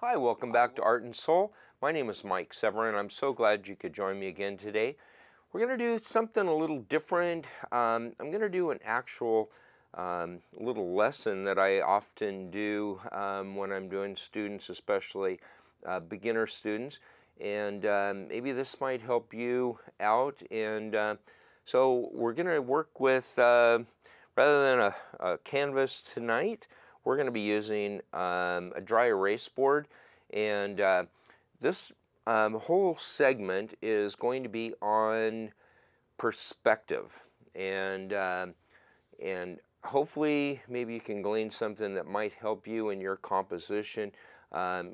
Hi, welcome back to Art and Soul. My name is Mike Severin. I'm so glad you could join me again today. We're going to do something a little different. I'm going to do an actual little lesson that I often do when I'm doing students, especially beginner students. And maybe this might help you out. And so we're going to work with, rather than a canvas tonight, we're going to be using a dry erase board, and this whole segment is going to be on perspective, and hopefully maybe you can glean something that might help you in your composition,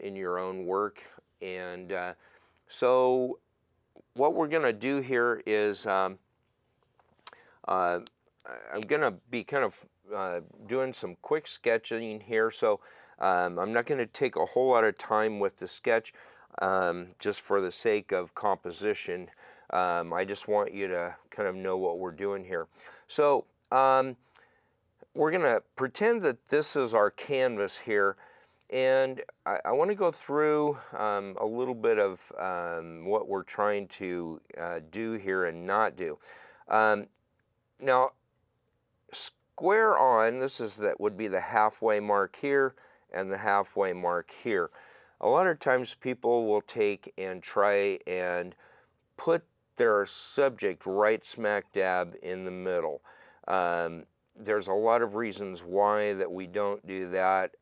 in your own work. And so what we're going to do here is I'm going to be kind of doing some quick sketching here, so I'm not going to take a whole lot of time with the sketch, just for the sake of composition. I just want you to kind of know what we're doing here. So we're going to pretend that this is our canvas here, and I want to go through a little bit of what we're trying to do here and not do. Now, square on, that would be the halfway mark here and the halfway mark here. A lot of times people will take and try and put their subject right smack dab in the middle. There's a lot of reasons why that we don't do that,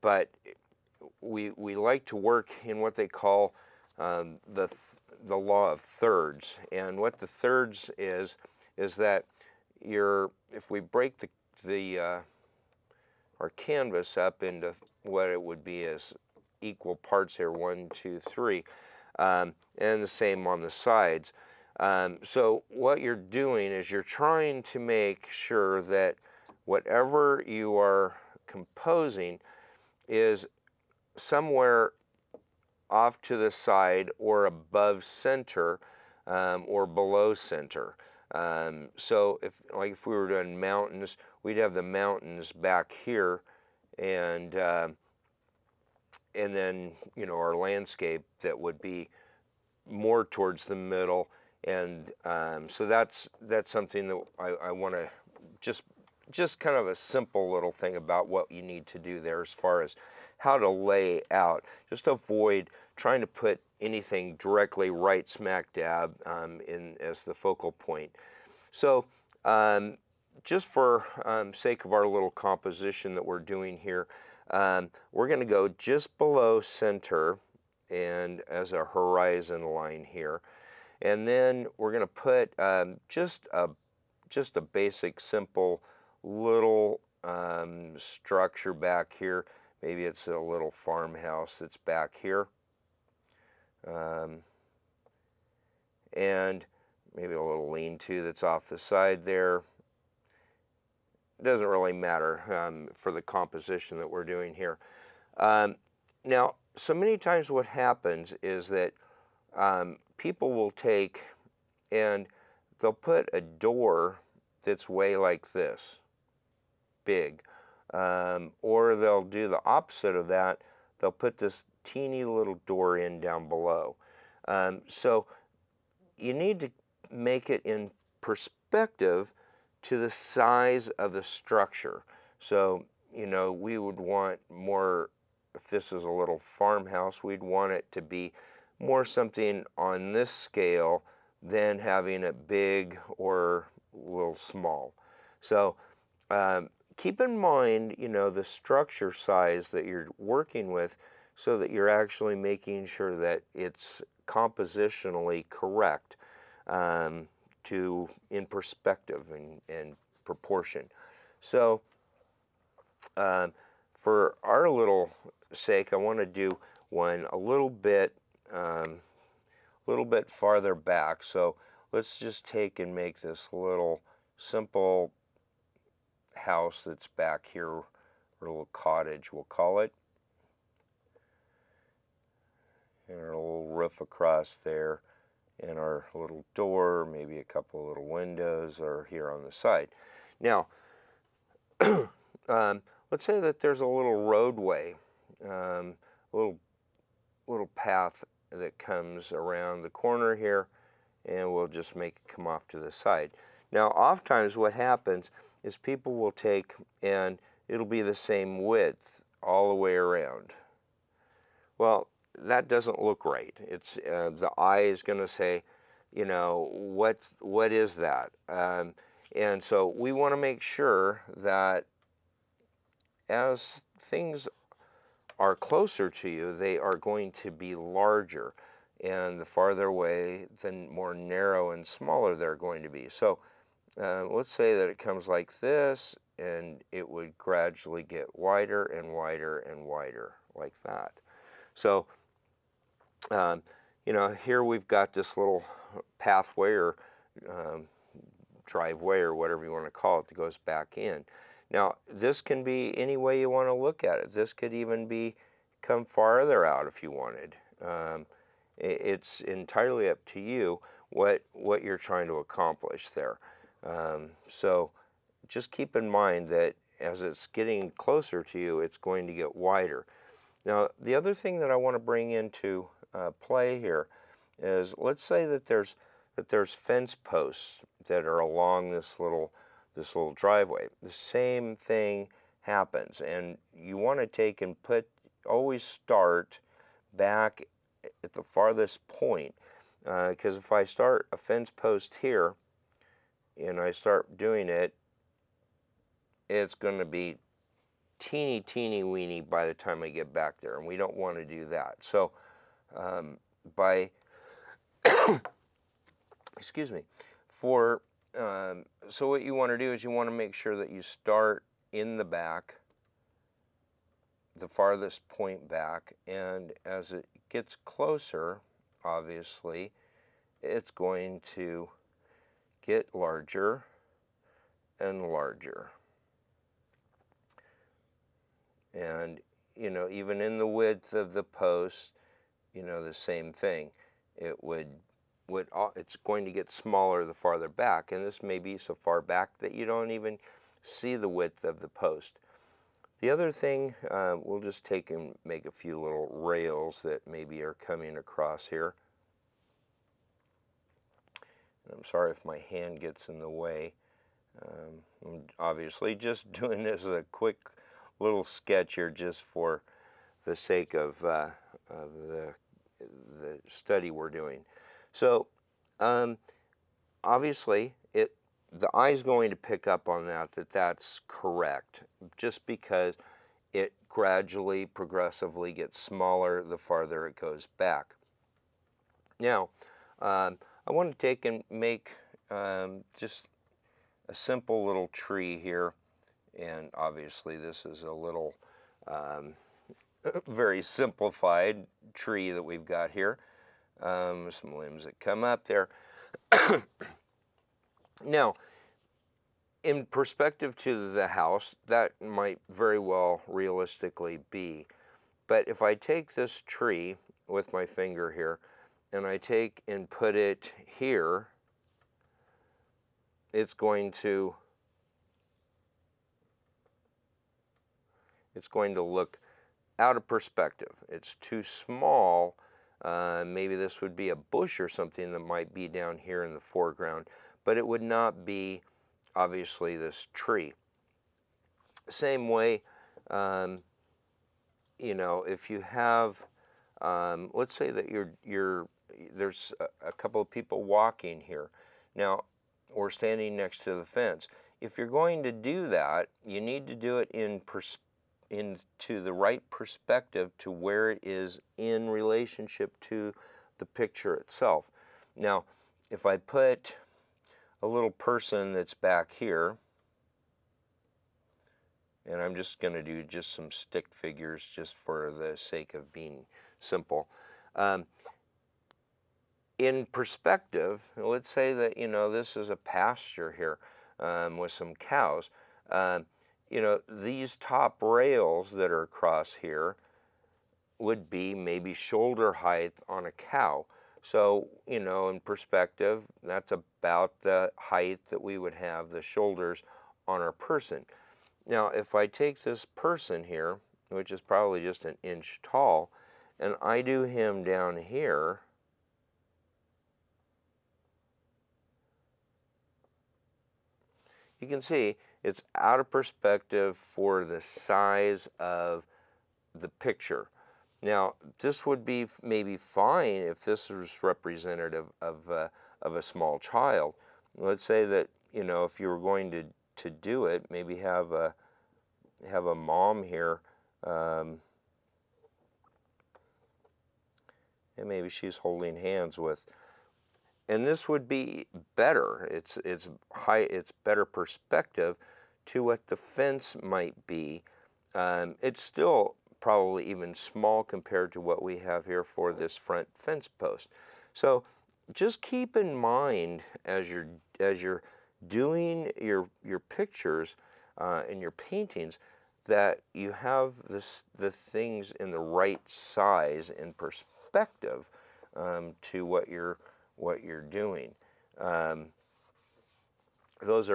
but we like to work in what they call the law of thirds. And what the thirds is that if we break our canvas up into what it would be as equal parts here, 1, 2, 3, and the same on the sides. So what you're doing is you're trying to make sure that whatever you are composing is somewhere off to the side or above center, or below center. So if we were doing mountains, we'd have the mountains back here, and then our landscape that would be more towards the middle. And so that's something that I want to just kind of a simple little thing about what you need to do there as far as how to lay out. Just avoid trying to put anything directly right smack dab in as the focal point. So just for sake of our little composition that we're doing here, we're going to go just below center and as a horizon line here, and then we're going to put just a basic simple little structure back here. Maybe it's a little farmhouse that's back here, and maybe a little lean-to that's off the side there. It doesn't really matter for the composition that we're doing here. Now, so many times what happens is that people will take and they'll put a door that's way like this, big, or they'll do the opposite of that. They'll put this teeny little door in down below. So you need to make it in perspective to the size of the structure. So, we would want more, if this is a little farmhouse, we'd want it to be more something on this scale than having it big or a little small. So keep in mind, the structure size that you're working with, so that you're actually making sure that it's compositionally correct, in perspective and proportion. So for our little sake, I want to do one a little bit farther back. So let's just take and make this little simple house that's back here, or a little cottage, we'll call it, and our little roof across there, and our little door, maybe a couple of little windows are here on the side. Now, let's say that there's a little roadway little path that comes around the corner here, and we'll just make it come off to the side. Now, oftentimes what happens is people will take, and it'll be the same width all the way around. Well, that doesn't look right. It's the eye is going to say, you know, what is that? And so we want to make sure that as things are closer to you, they are going to be larger. And the farther away, the more narrow and smaller they're going to be. So let's say that it comes like this, and it would gradually get wider and wider and wider, like that. So, you know, here we've got this little pathway or driveway or whatever you want to call it that goes back in. Now, this can be any way you want to look at it. This could even be come farther out if you wanted. It's entirely up to you what you're trying to accomplish there. So just keep in mind that as it's getting closer to you, it's going to get wider. Now, the other thing that I want to bring into play here is, let's say that there's fence posts that are along this little driveway. The same thing happens, and you want to take and always start back at the farthest point, because if I start a fence post here and I start doing it, it's going to be teeny weeny by the time I get back there, and we don't want to do that. So excuse me, so what you want to do is you want to make sure that you start in the back, the farthest point back, and as it gets closer, obviously, it's going to get larger and larger. And, you know, even in the width of the post, you know, the same thing. It's going to get smaller the farther back, and this may be so far back that you don't even see the width of the post. The other thing, we'll just take and make a few little rails that maybe are coming across here. I'm sorry if my hand gets in the way. I'm obviously just doing this as a quick little sketch here just for the sake of the study we're doing. So obviously the eye is going to pick up on that's correct, just because it gradually, progressively gets smaller the farther it goes back. Now, I want to take and make just a simple little tree here, and obviously this is a little very simplified tree that we've got here. Some limbs that come up there. Now, in perspective to the house, that might very well realistically be. But if I take this tree with my finger here, and I take and put it here, it's going to look out of perspective. It's too small. Maybe this would be a bush or something that might be down here in the foreground, but it would not be obviously this tree. Same way, you know, if you have, let's say that there's a couple of people walking here. Now, or standing next to the fence. If you're going to do that, you need to do it into the right perspective to where it is in relationship to the picture itself. Now, if I put a little person that's back here, and I'm just going to do just some stick figures just for the sake of being simple. In perspective, let's say that, you know, this is a pasture here with some cows. You know, these top rails that are across here would be maybe shoulder height on a cow. So, you know, in perspective, that's about the height that we would have the shoulders on our person. Now, if I take this person here, which is probably just an inch tall, and I do him down here, you can see it's out of perspective for the size of the picture. Now, this would be maybe fine if this was representative of a small child. Let's say that, you know, if you were going to do it, maybe have a mom here, and maybe she's holding hands with, and this would be better. It's better perspective to what the fence might be. It's still probably even small compared to what we have here for this front fence post. So just keep in mind as you're doing your pictures and your paintings that you have the things in the right size and perspective to what you're doing. Those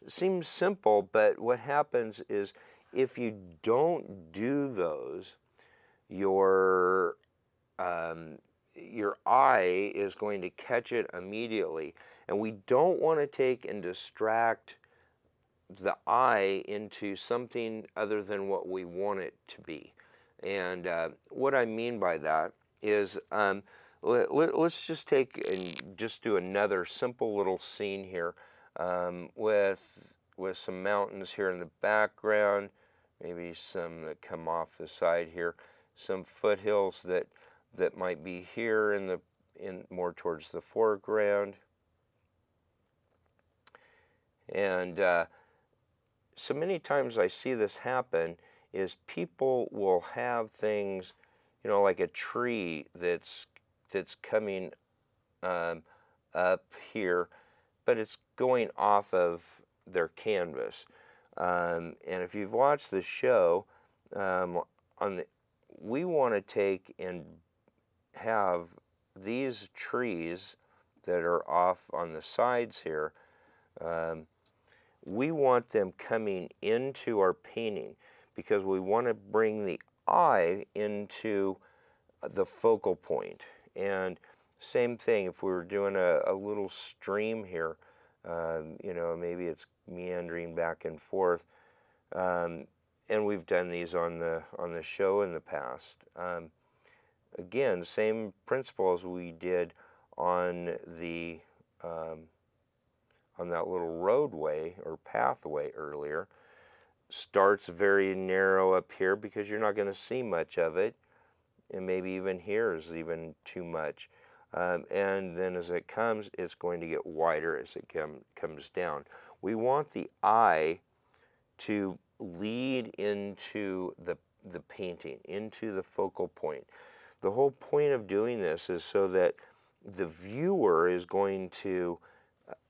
seem simple, but what happens is if you don't do those, your eye is going to catch it immediately, and we don't want to take and distract the eye into something other than what we want it to be. And what I mean by that is let's just take and just do another simple little scene here with some mountains here in the background, maybe some that come off the side here, some foothills that might be here in more towards the foreground. And so many times I see this happen is people will have things, you know, like a tree that's coming up here, but it's going off of their canvas. And if you've watched the show, we want to take and have these trees that are off on the sides here, we want them coming into our painting because we want to bring the eye into the focal point. And same thing, if we were doing a little stream here, you know, maybe it's meandering back and forth, and we've done these on the show in the past. Again, same principle as we did on the on that little roadway or pathway earlier. Starts very narrow up here because you're not going to see much of it, and maybe even here is even too much. And then as it comes, it's going to get wider as it comes down. We want the eye to lead into the painting, into the focal point. The whole point of doing this is so that the viewer is going to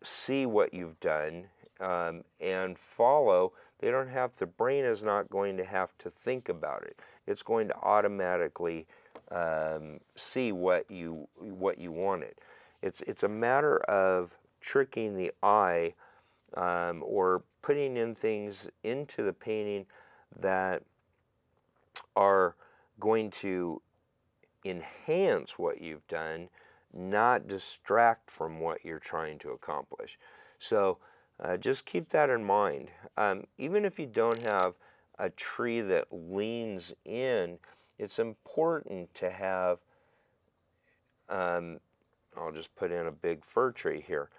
see what you've done and follow. They don't have, the brain is not going to have to think about it. It's going to automatically see what you wanted. It's a matter of tricking the eye or putting in things into the painting that are going to enhance what you've done, not distract from what you're trying to accomplish. So just keep that in mind. Even if you don't have a tree that leans in, it's important to have, I'll just put in a big fir tree here.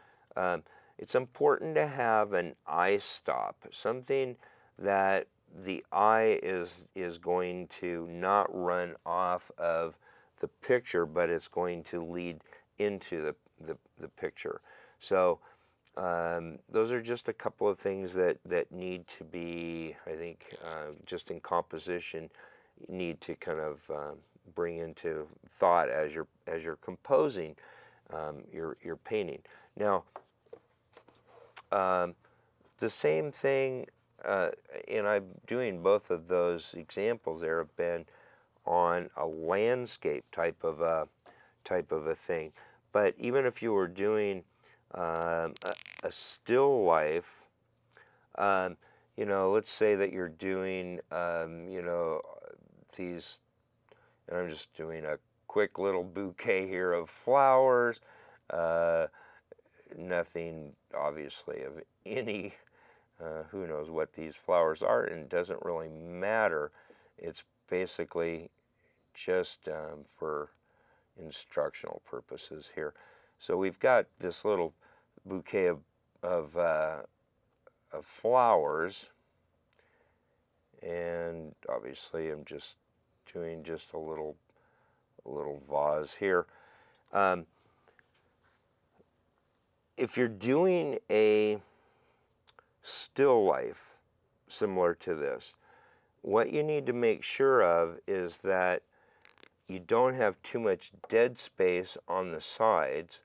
It's important to have an eye stop, something that the eye is going to not run off of the picture, but it's going to lead into the picture. So those are just a couple of things that need to be, I think, just in composition, need to kind of bring into thought as you're composing your painting. Now, the same thing, and I'm doing both of those examples there have been on a landscape type of a thing. But even if you were doing a still life, you know, let's say that you're doing, you know, these And I'm just doing a quick little bouquet here of flowers. Nothing obviously of any, who knows what these flowers are, and it doesn't really matter. It's basically just for instructional purposes here. So we've got this little bouquet of flowers, and obviously I'm just doing just a little vase here. If you're doing a still life similar to this, what you need to make sure of is that you don't have too much dead space on the sides,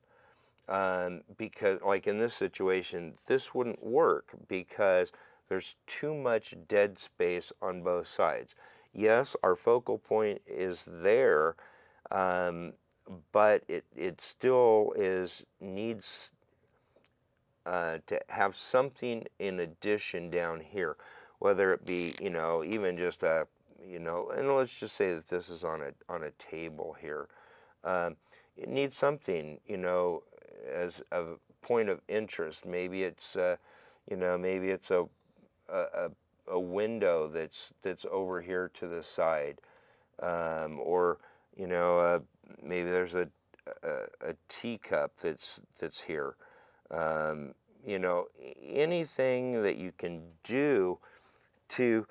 because like in this situation, this wouldn't work because there's too much dead space on both sides. Yes, our focal point is there, but it still needs to have something in addition down here, whether it be, even just a, and let's just say that this is on a table here. It needs something, as a point of interest. Maybe it's, maybe it's a window that's over here to the side, or maybe there's a teacup that's here. Anything that you can do to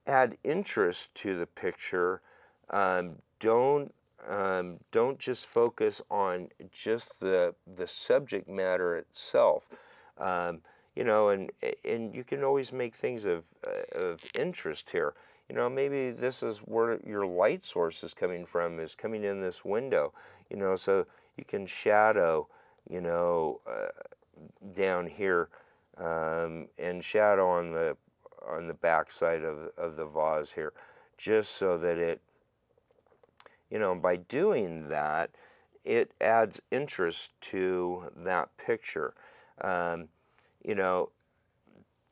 add interest to the picture. Don't just focus on just the subject matter itself. And you can always make things of interest here. Maybe this is where your light source is coming from, is coming in this window. So you can shadow, down here, and shadow on the back side of the vase here, just so that it, by doing that, it adds interest to that picture.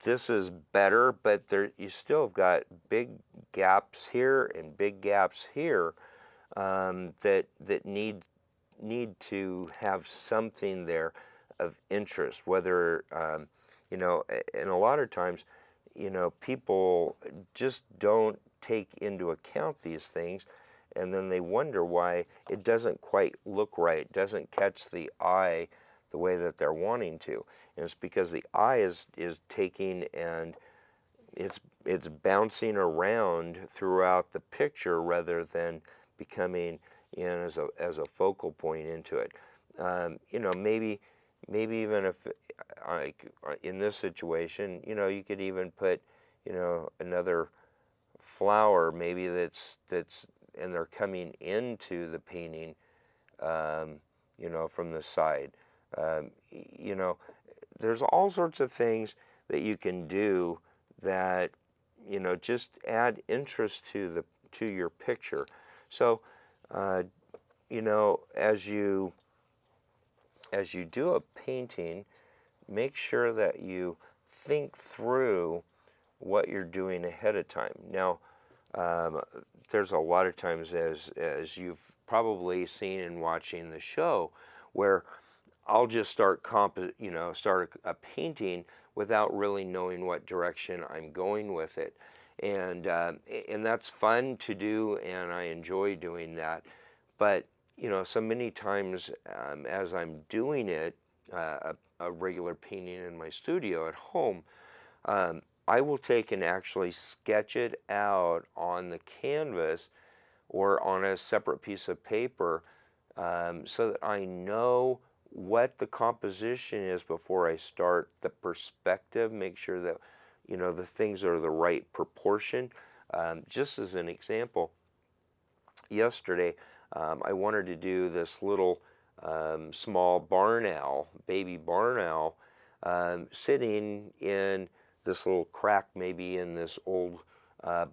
This is better, but you still have got big gaps here and big gaps here, that need to have something there of interest, whether, and a lot of times, people just don't take into account these things, and then they wonder why it doesn't quite look right, doesn't catch the eye the way that they're wanting to. And it's because the eye is taking, and it's bouncing around throughout the picture rather than becoming in as a focal point into it. Maybe even if, like in this situation, you could even put, another flower maybe that's and they're coming into the painting, from the side. There's all sorts of things that you can do that, just add interest to your picture. So, as you do a painting, make sure that you think through what you're doing ahead of time. Now, there's a lot of times, as you've probably seen in watching the show, where I'll just start a painting without really knowing what direction I'm going with it, and that's fun to do, and I enjoy doing that. But so many times, as I'm doing it, a regular painting in my studio at home, I will take and actually sketch it out on the canvas or on a separate piece of paper, so that I know what the composition is before I start the perspective, make sure that, the things are the right proportion. Just as an example, yesterday, I wanted to do this little small barn owl, baby barn owl, sitting in this little crack, maybe in this old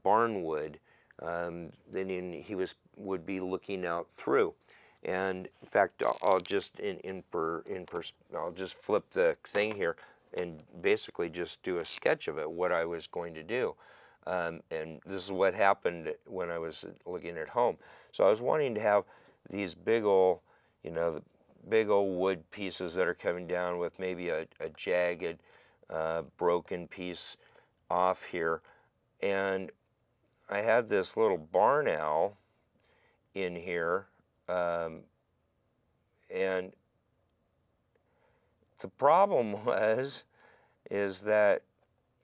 barn wood. Then he would be looking out through. And in fact, I'll just I'll just flip the thing here and basically just do a sketch of it, what I was going to do. And this is what happened when I was looking at home. So I was wanting to have these big old, big old wood pieces that are coming down with maybe a jagged, broken piece off here. And I had this little barn owl in here, and the problem is that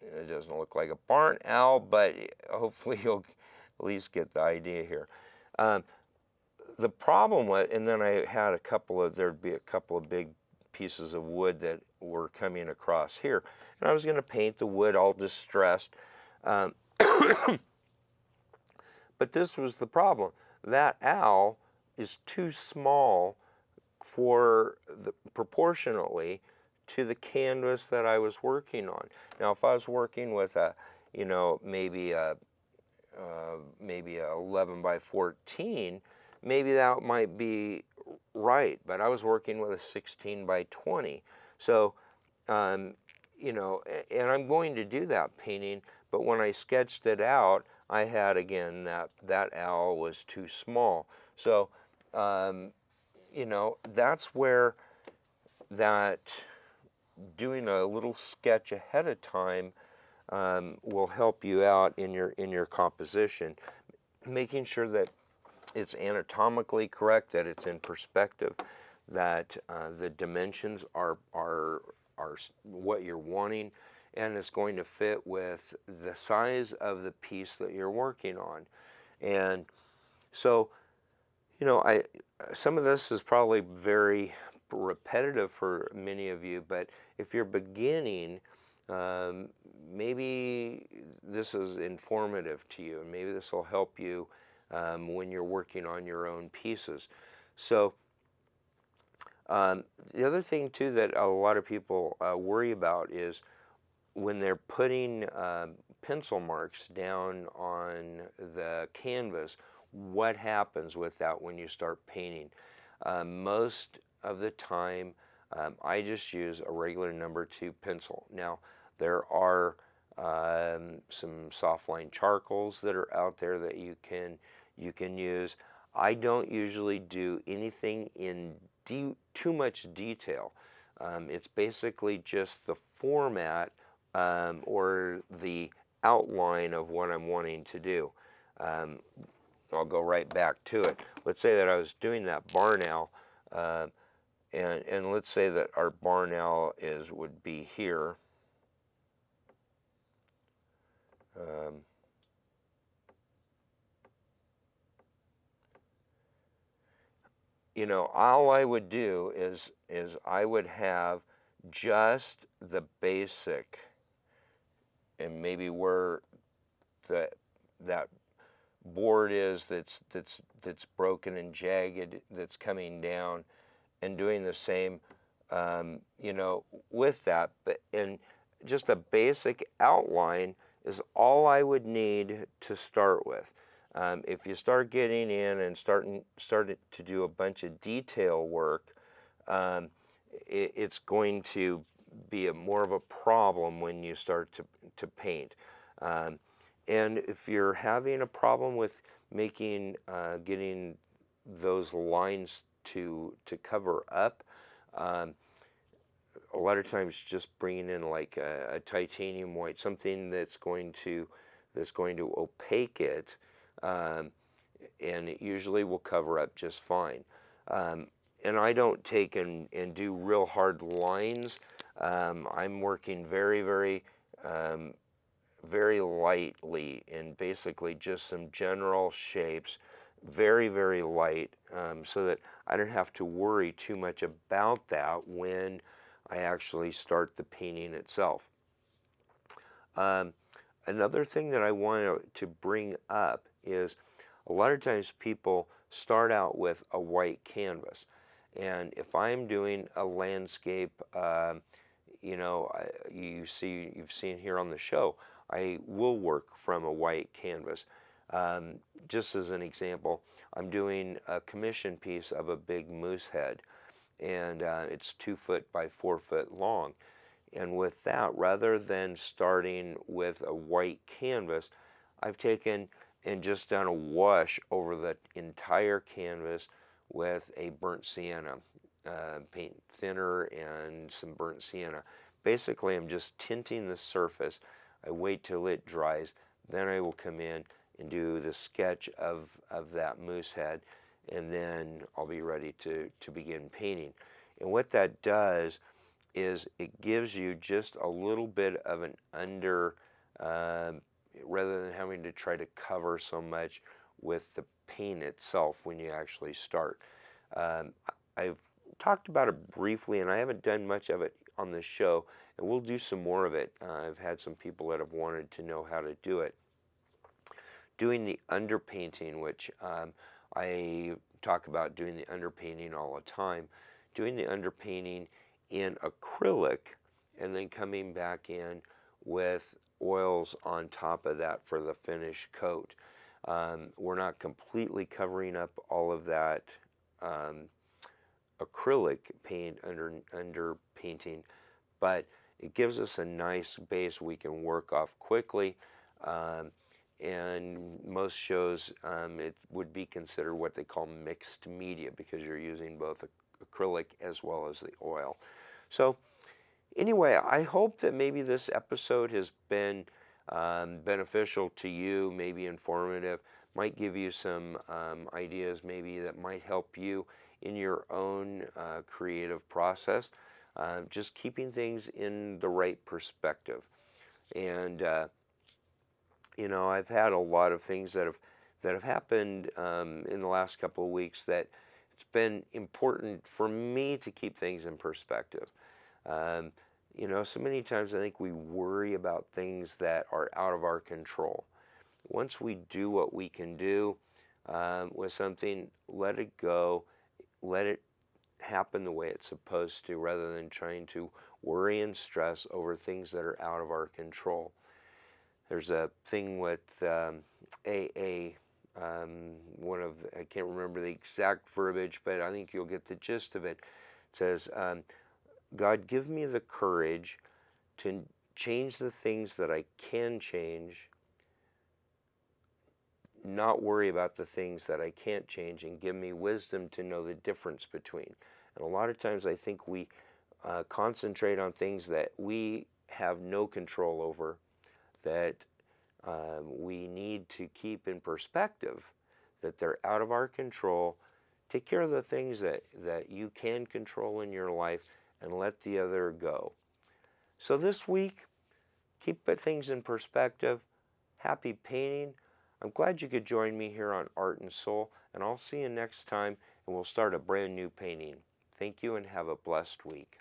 it doesn't look like a barn owl, but hopefully you'll at least get the idea here. The problem was, and then I had there'd be a couple of big pieces of wood that were coming across here, and I was going to paint the wood all distressed. But this was the problem. That owl is too small proportionately to the canvas that I was working on. Now, if I was working with maybe a 11 by 14, maybe that might be right. But I was working with a 16 by 20. So, and I'm going to do that painting, but when I sketched it out, I had, again, that owl was too small. So, that's where that doing a little sketch ahead of time will help you out in your composition, making sure that it's anatomically correct, that it's in perspective, that the dimensions are what you're wanting, and it's going to fit with the size of the piece that you're working on. And so, some of this is probably very repetitive for many of you, but if you're beginning, maybe this is informative to you, and maybe this will help you when you're working on your own pieces. So the other thing too that a lot of people worry about is when they're putting pencil marks down on the canvas, what happens with that when you start painting? Most of the time, I just use a regular number 2 pencil. Now, there are some soft line charcoals that are out there that you can use. I don't usually do anything in too much detail. It's basically just the format or the outline of what I'm wanting to do. I'll go right back to it. Let's say that I was doing that barn owl, and let's say that our barn owl would be here. All I would do is I would have just the basic, and maybe where that board is that's broken and jagged, that's coming down, and doing the same with that. But and just a basic outline is all I would need to start with. If you start getting in and starting to do a bunch of detail work, it's going to be more of a problem when you start to paint. And if you're having a problem with getting those lines to cover up, a lot of times just bringing in like a titanium white, something that's going to opaque it, and it usually will cover up just fine. And I don't take and do real hard lines. I'm working very, very very lightly in basically just some general shapes, very, very light, so that I don't have to worry too much about that when I actually start the painting itself. Another thing that I want to bring up is a lot of times people start out with a white canvas, and if I'm doing a landscape, you've seen here on the show, I will work from a white canvas. Just as an example, I'm doing a commission piece of a big moose head, and it's 2 foot by 4 foot long. And with that, rather than starting with a white canvas, I've taken and just done a wash over the entire canvas with a burnt sienna, paint thinner and some burnt sienna. Basically, I'm just tinting the surface. I wait till it dries, then I will come in and do the sketch of that moose head, and then I'll be ready to begin painting. And what that does is it gives you just a little bit of an under, rather than having to try to cover so much with the paint itself when you actually start. I've talked about it briefly, and I haven't done much of it on the show, and we'll do some more of it. I've had some people that have wanted to know how to do it. Doing the underpainting, which I talk about doing the underpainting all the time, doing the underpainting in acrylic and then coming back in with oils on top of that for the finish coat. We're not completely covering up all of that acrylic paint under painting, but it gives us a nice base we can work off quickly. And most shows, it would be considered what they call mixed media because you're using both acrylic as well as the oil. So anyway, I hope that maybe this episode has been beneficial to you, maybe informative, might give you some ideas maybe that might help you in your own creative process, just keeping things in the right perspective. And you know, I've had a lot of things that have happened in the last couple of weeks that it's been important for me to keep things in perspective. You know, so many times I think we worry about things that are out of our control. Once we do what we can do with something, let it go, let it happen the way it's supposed to, rather than trying to worry and stress over things that are out of our control. There's a thing with AA, I can't remember the exact verbiage, but I think you'll get the gist of it. It says, God, give me the courage to change the things that I can change, not worry about the things that I can't change, and give me wisdom to know the difference between. And a lot of times I think we concentrate on things that we have no control over, that we need to keep in perspective, that they're out of our control. Take care of the things that you can control in your life and let the other go. So this week, keep things in perspective. Happy painting. I'm glad you could join me here on Art and Soul, and I'll see you next time, and we'll start a brand new painting. Thank you and have a blessed week.